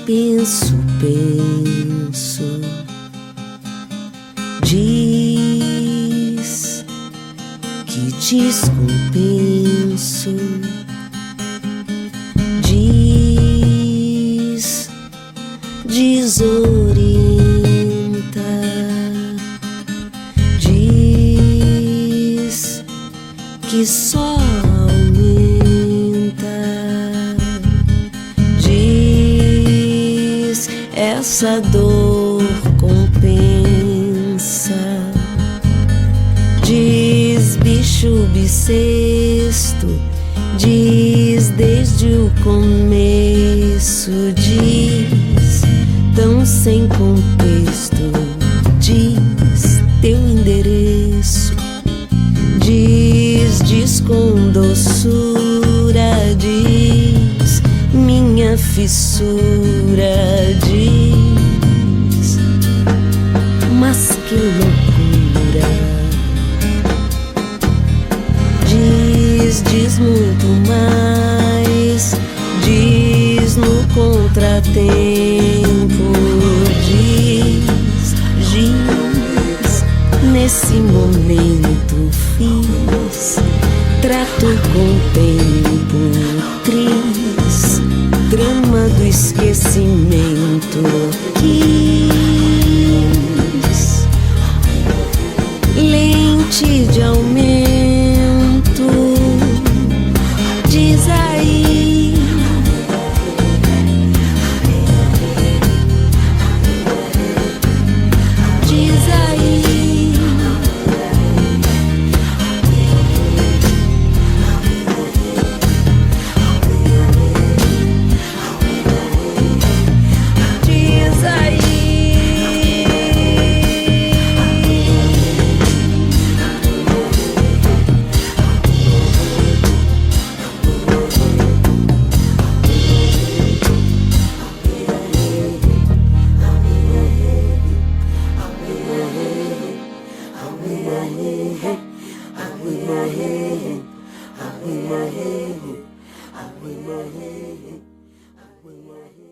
penso, diz que descompenso, desorienta, diz que só aumenta, diz essa dor compensa, diz bicho bissexto, diz desde o começo, diz tão sem contexto, diz teu endereço, diz com doçura, diz minha fissura, diz, mas que loucura, diz muito mais, diz no contratempo, diz nesse momento fiz trato com tempo, tris, drama do esquecimento,